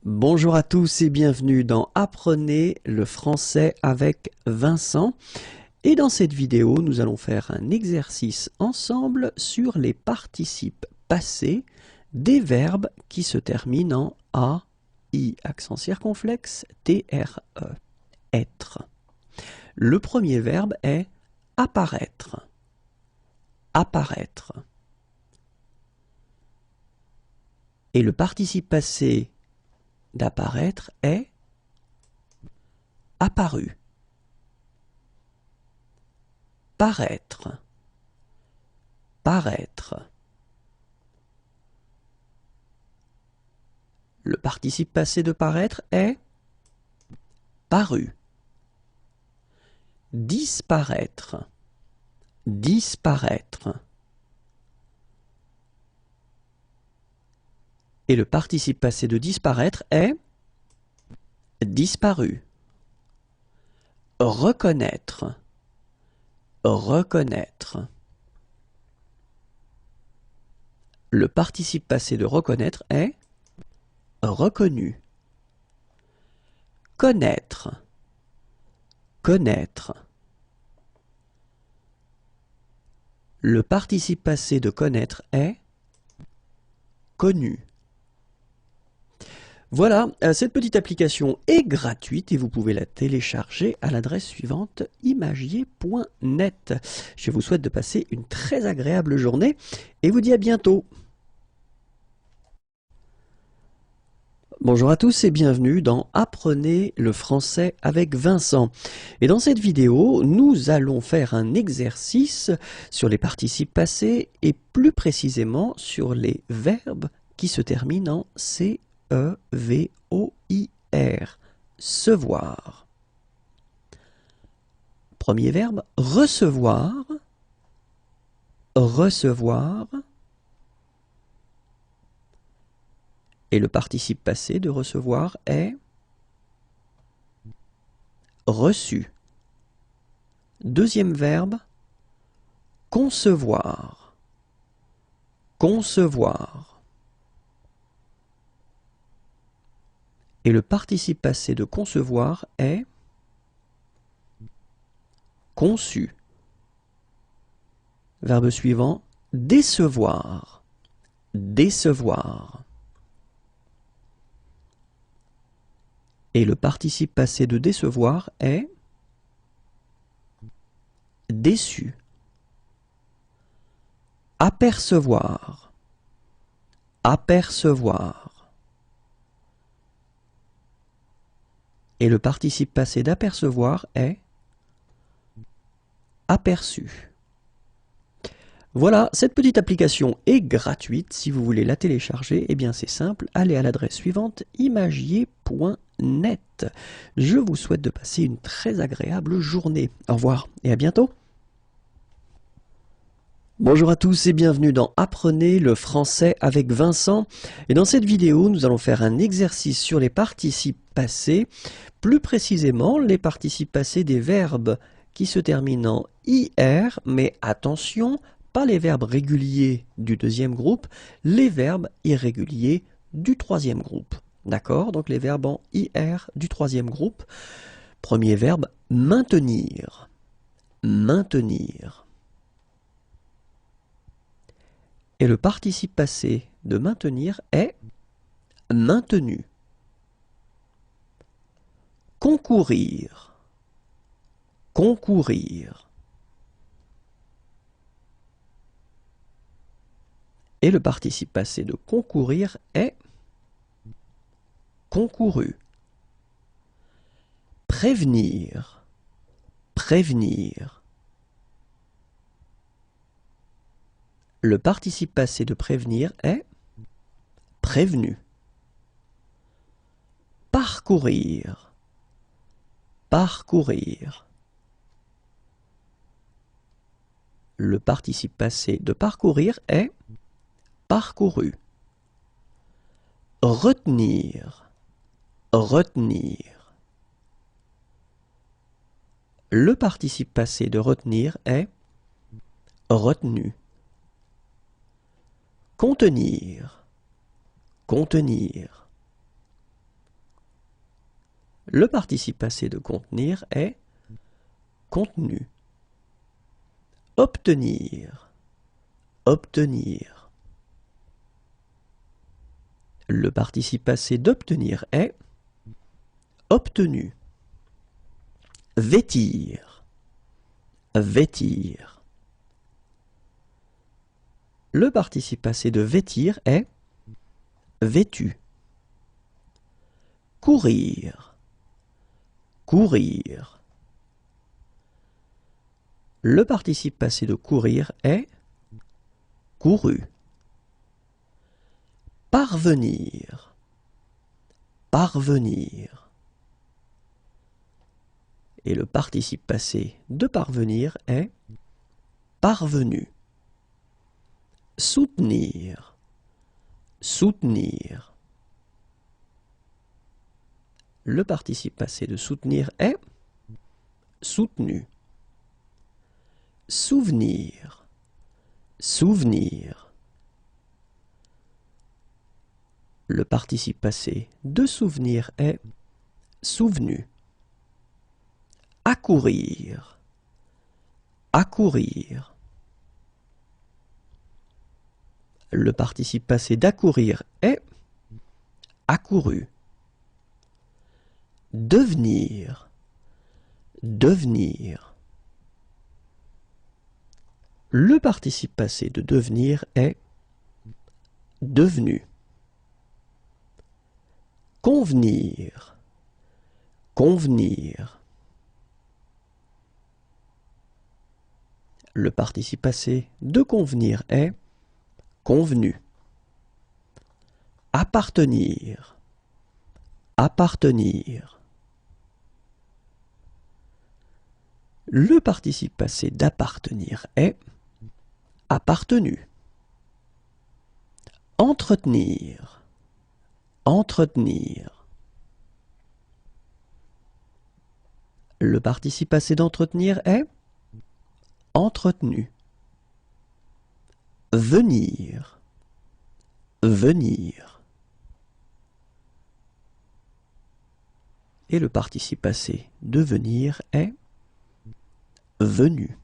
Bonjour à tous et bienvenue dans Apprenez le français avec Vincent. Et dans cette vidéo, nous allons faire un exercice ensemble sur les participes passés des verbes qui se terminent en A, I, accent circonflexe, T-R-E, être. Le premier verbe est apparaître. Apparaître. Et le participe passé d'apparaître est apparu. Paraître. Paraître. Le participe passé de paraître est paru. Disparaître. Disparaître. Et le participe passé de disparaître est disparu. Reconnaître. Reconnaître. Le participe passé de reconnaître est reconnu. Connaître. Connaître. Le participe passé de connaître est connu. Voilà, cette petite application est gratuite et vous pouvez la télécharger à l'adresse suivante imagier.net. Je vous souhaite de passer une très agréable journée et vous dis à bientôt. Bonjour à tous et bienvenue dans Apprenez le français avec Vincent. Et dans cette vidéo, nous allons faire un exercice sur les participes passés et plus précisément sur les verbes qui se terminent en C-E-V-O-I-R. Se-voir. Premier verbe, recevoir. Recevoir. Et le participe passé de recevoir est reçu. Deuxième verbe, concevoir. Concevoir. Et le participe passé de concevoir est conçu. Verbe suivant, décevoir. Décevoir. Et le participe passé de décevoir est déçu. Apercevoir. Apercevoir. Et le participe passé d'apercevoir est aperçu. Voilà, cette petite application est gratuite. Si vous voulez la télécharger, eh bien c'est simple, allez à l'adresse suivante imagier.net. Je vous souhaite de passer une très agréable journée. Au revoir et à bientôt. Bonjour à tous et bienvenue dans Apprenez le français avec Vincent. Et dans cette vidéo, nous allons faire un exercice sur les participes passés, plus précisément les participes passés des verbes qui se terminent en IR, mais attention, pas les verbes réguliers du deuxième groupe, les verbes irréguliers du troisième groupe. D'accord? Donc les verbes en IR du troisième groupe. Premier verbe, maintenir. Maintenir. Et le participe passé de maintenir est maintenu. Concourir. Concourir. Et le participe passé de concourir est concouru. Prévenir. Prévenir. Le participe passé de prévenir est prévenu. Parcourir. Parcourir. Le participe passé de parcourir est parcouru. Retenir. Retenir. Le participe passé de retenir est retenu. Contenir. Contenir. Le participe passé de contenir est contenu. Obtenir, obtenir. Le participe passé d'obtenir est obtenu. Vêtir, vêtir. Le participe passé de vêtir est vêtu. Courir, courir. Le participe passé de courir est couru. Parvenir, parvenir. Et le participe passé de parvenir est parvenu. Soutenir, soutenir. Le participe passé de soutenir est soutenu. Souvenir, souvenir. Le participe passé de souvenir est souvenu. Accourir, accourir. Le participe passé d'accourir est accouru. Devenir, devenir. Le participe passé de devenir est devenu. Convenir, convenir. Le participe passé de convenir est convenu. Appartenir, appartenir. Le participe passé d'appartenir est appartenu. Entretenir, entretenir. Le participe passé d'entretenir est entretenu. Venir, venir. Et le participe passé de venir est venu.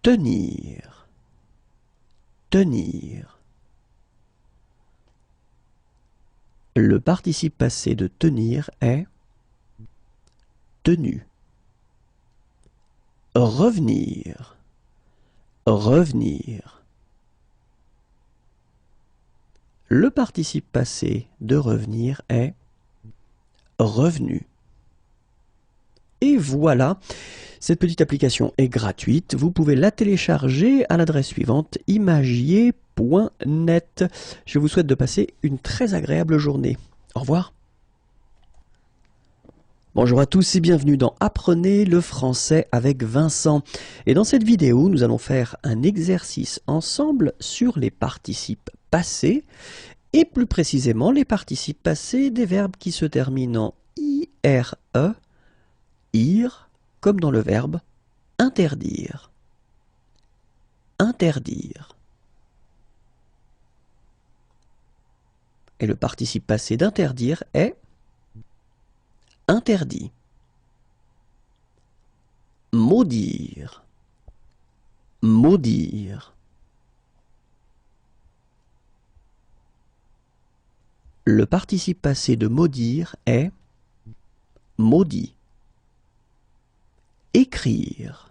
Tenir, tenir. Le participe passé de tenir est tenu. Revenir, revenir. Le participe passé de revenir est revenu. Et voilà, cette petite application est gratuite. Vous pouvez la télécharger à l'adresse suivante, imagier.net. Je vous souhaite de passer une très agréable journée. Au revoir. Bonjour à tous et bienvenue dans Apprenez le français avec Vincent. Et dans cette vidéo, nous allons faire un exercice ensemble sur les participes passés et plus précisément les participes passés des verbes qui se terminent en IRE, ir, comme dans le verbe interdire. Interdire. Et le participe passé d'interdire est interdit. Maudire, maudire. Le participe passé de maudire est maudit. Écrire,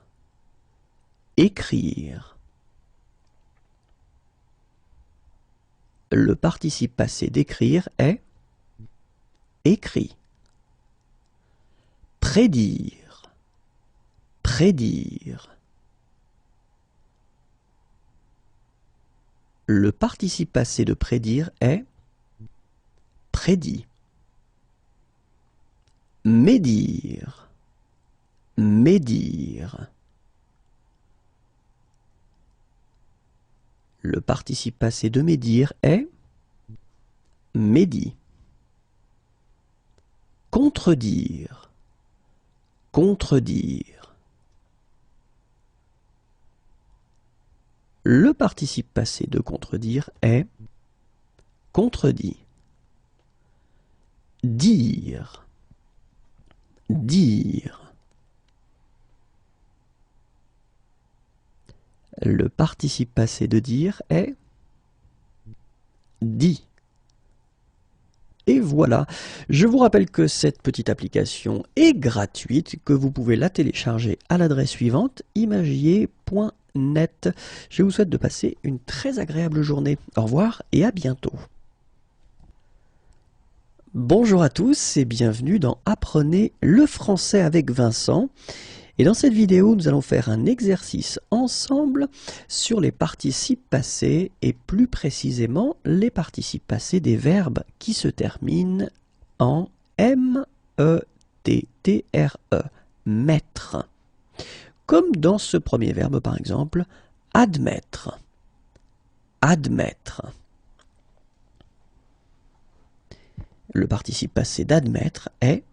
écrire. Le participe passé d'écrire est écrit. Prédire, prédire. Le participe passé de prédire est prédit. Médire, médire. Le participe passé de médire est médit. Contredire, contredire. Le participe passé de contredire est contredit. dire, dire. Le participe passé de dire est dit. Et voilà, je vous rappelle que cette petite application est gratuite, que vous pouvez la télécharger à l'adresse suivante, imagier.net. Je vous souhaite de passer une très agréable journée. Au revoir et à bientôt. Bonjour à tous et bienvenue dans Apprenez le français avec Vincent. Et dans cette vidéo, nous allons faire un exercice ensemble sur les participes passés et plus précisément les participes passés des verbes qui se terminent en M-E-T-T-R-E, mettre. Comme dans ce premier verbe par exemple, admettre, admettre. Le participe passé d'admettre est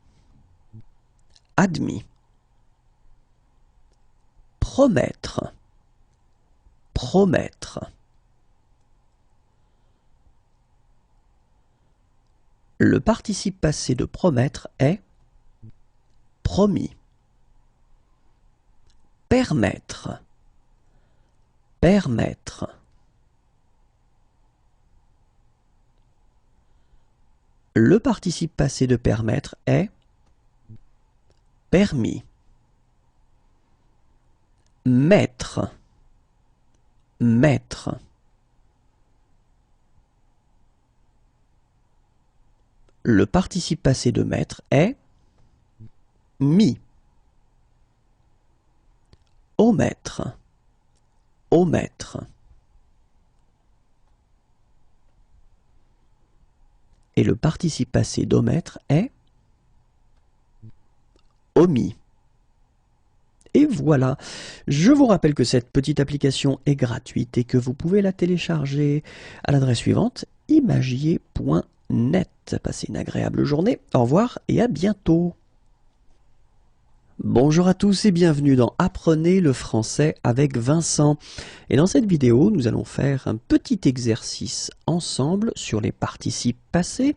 admis. Promettre, promettre. Le participe passé de promettre est promis. Permettre, permettre. Le participe passé de permettre est permis. Mettre, mettre. Le participe passé de mettre est mis. Omettre, omettre. Et le participe passé d'omettre est omis. Et voilà, je vous rappelle que cette petite application est gratuite et que vous pouvez la télécharger à l'adresse suivante, imagier.net. Passez une agréable journée, au revoir et à bientôt. Bonjour à tous et bienvenue dans Apprenez le français avec Vincent. Et dans cette vidéo, nous allons faire un petit exercice ensemble sur les participes passés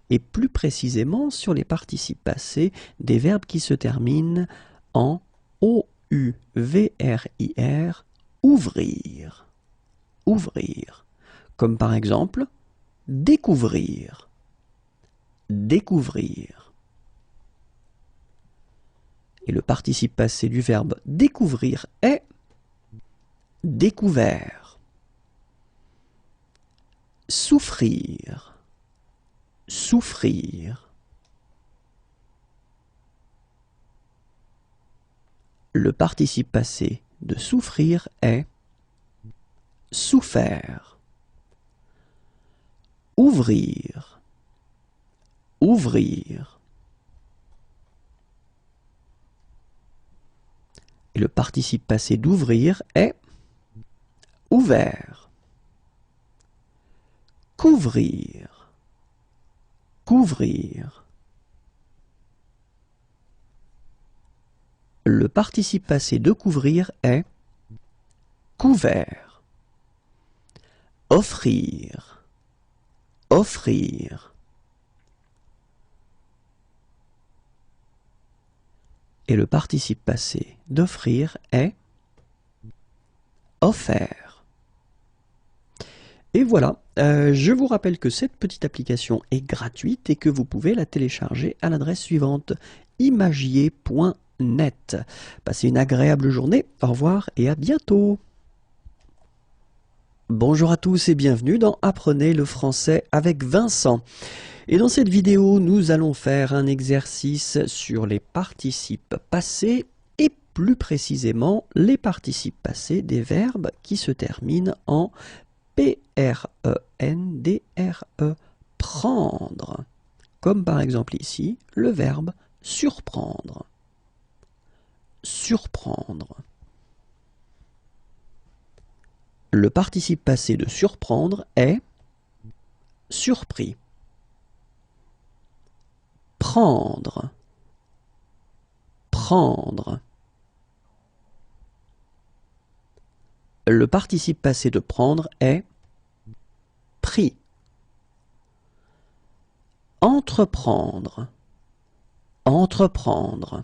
et plus précisément sur les participes passés des verbes qui se terminent en O-U-V-R-I-R, ouvrir, ouvrir. Comme par exemple, découvrir, découvrir. Et le participe passé du verbe découvrir est découvert. Souffrir, souffrir. Le participe passé de souffrir est souffert. Ouvrir, ouvrir. Et le participe passé d'ouvrir est ouvert. Couvrir, couvrir. Le participe passé de couvrir est couvert. Offrir, offrir. Et le participe passé d'offrir est offert. Et voilà, je vous rappelle que cette petite application est gratuite et que vous pouvez la télécharger à l'adresse suivante, imagier.net. Passez une agréable journée, au revoir et à bientôt. Bonjour à tous et bienvenue dans Apprenez le français avec Vincent. Et dans cette vidéo, nous allons faire un exercice sur les participes passés et plus précisément les participes passés des verbes qui se terminent en P-R-E-N-D-R-E, prendre. Comme par exemple ici, le verbe surprendre. Surprendre. Le participe passé de surprendre est surpris. Prendre, prendre. Le participe passé de prendre est pris. entreprendre, entreprendre.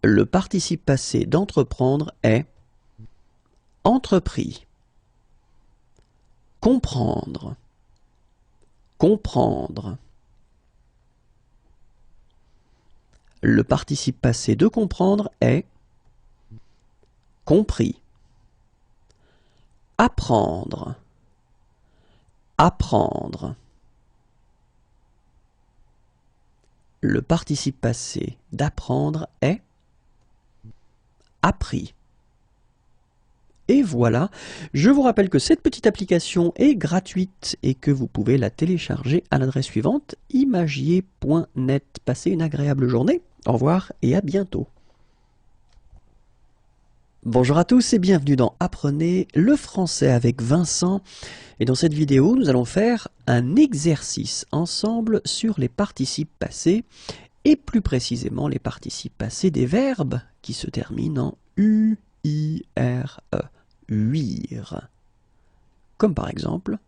Le participe passé d'entreprendre est entrepris. Comprendre, comprendre. Le participe passé de comprendre est compris. Apprendre, apprendre. Le participe passé d'apprendre est appris. Et voilà, je vous rappelle que cette petite application est gratuite et que vous pouvez la télécharger à l'adresse suivante, imagier.net. Passez une agréable journée, au revoir et à bientôt. Bonjour à tous et bienvenue dans Apprenez le français avec Vincent. Et dans cette vidéo, nous allons faire un exercice ensemble sur les participes passés et plus précisément les participes passés des verbes qui se terminent en U-I-R-E. Huire. Comme par exemple,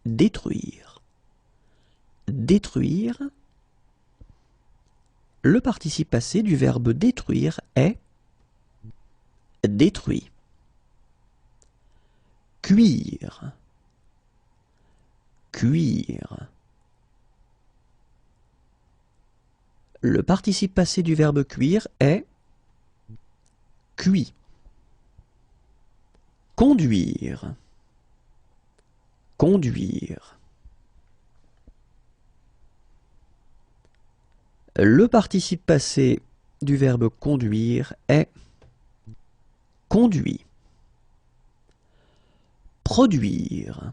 détruire. Détruire. Le participe passé du verbe détruire est détruit. Cuire. Cuire. Le participe passé du verbe cuire est cuit. Conduire. Conduire. Le participe passé du verbe conduire est conduit. Produire.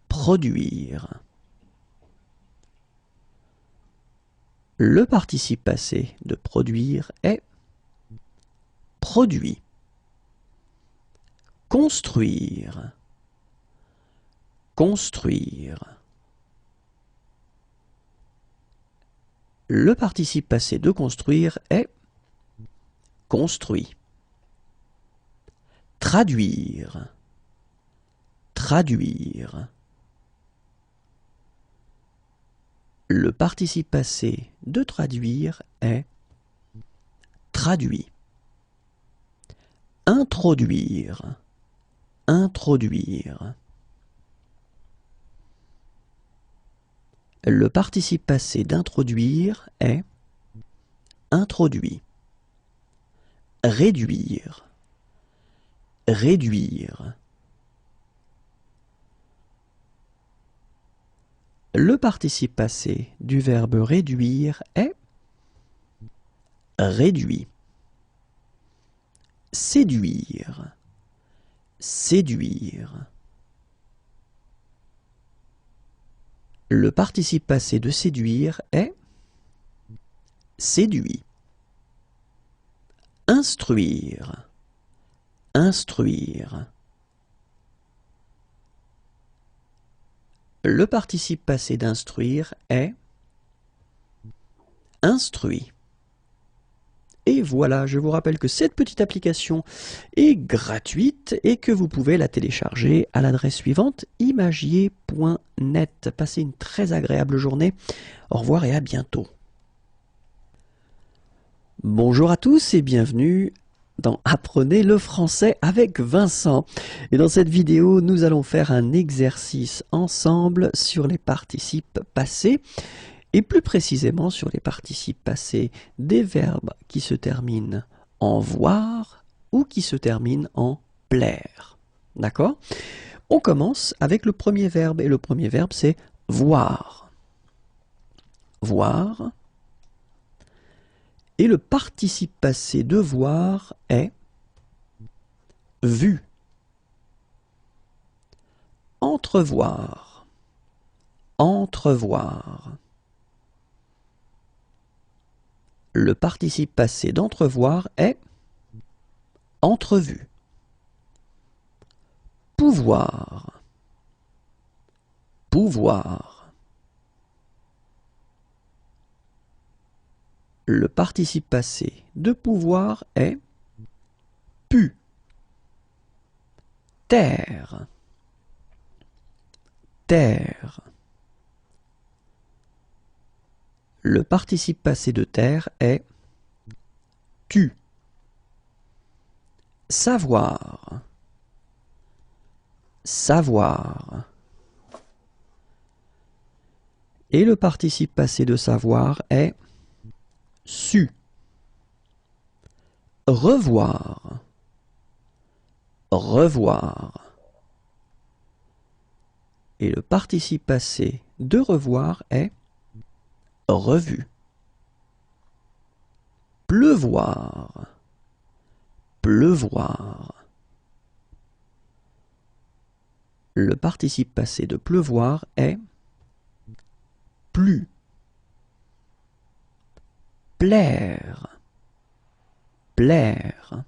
Produire. Le participe passé de produire est produit. Construire. Construire. Le participe passé de construire est construit. Traduire. Traduire. Le participe passé de traduire est traduit. Introduire. Introduire. Le participe passé d'introduire est introduit. Réduire. Réduire. Le participe passé du verbe réduire est réduit. Séduire. Séduire. Le participe passé de séduire est séduit. Instruire. Instruire. Le participe passé d'instruire est instruit. Et voilà, je vous rappelle que cette petite application est gratuite et que vous pouvez la télécharger à l'adresse suivante, imagier.net. Passez une très agréable journée. Au revoir et à bientôt. Bonjour à tous et bienvenue dans Apprenez le français avec Vincent. Et dans cette vidéo, nous allons faire un exercice ensemble sur les participes passés. Et plus précisément sur les participes passés des verbes qui se terminent en voir ou qui se terminent en plaire. D'accord? On commence avec le premier verbe et le premier verbe c'est voir. Voir. Et le participe passé de voir est vu. Entrevoir. Entrevoir. Le participe passé d'entrevoir est entrevu. Pouvoir. Pouvoir. Le participe passé de pouvoir est pu. Terre. Terre. Le participe passé de terre est tu. Savoir. Savoir. Et le participe passé de savoir est su. Revoir. Revoir. Et le participe passé de revoir est revu. Pleuvoir. Pleuvoir. Le participe passé de pleuvoir est plu. Plaire. Plaire.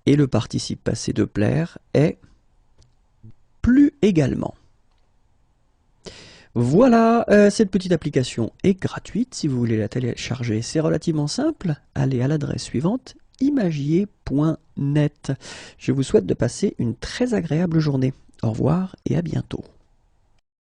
Et le participe passé de plaire est plu également. Voilà, cette petite application est gratuite. Si vous voulez la télécharger, c'est relativement simple. Allez à l'adresse suivante, imagier.net. Je vous souhaite de passer une très agréable journée. Au revoir et à bientôt.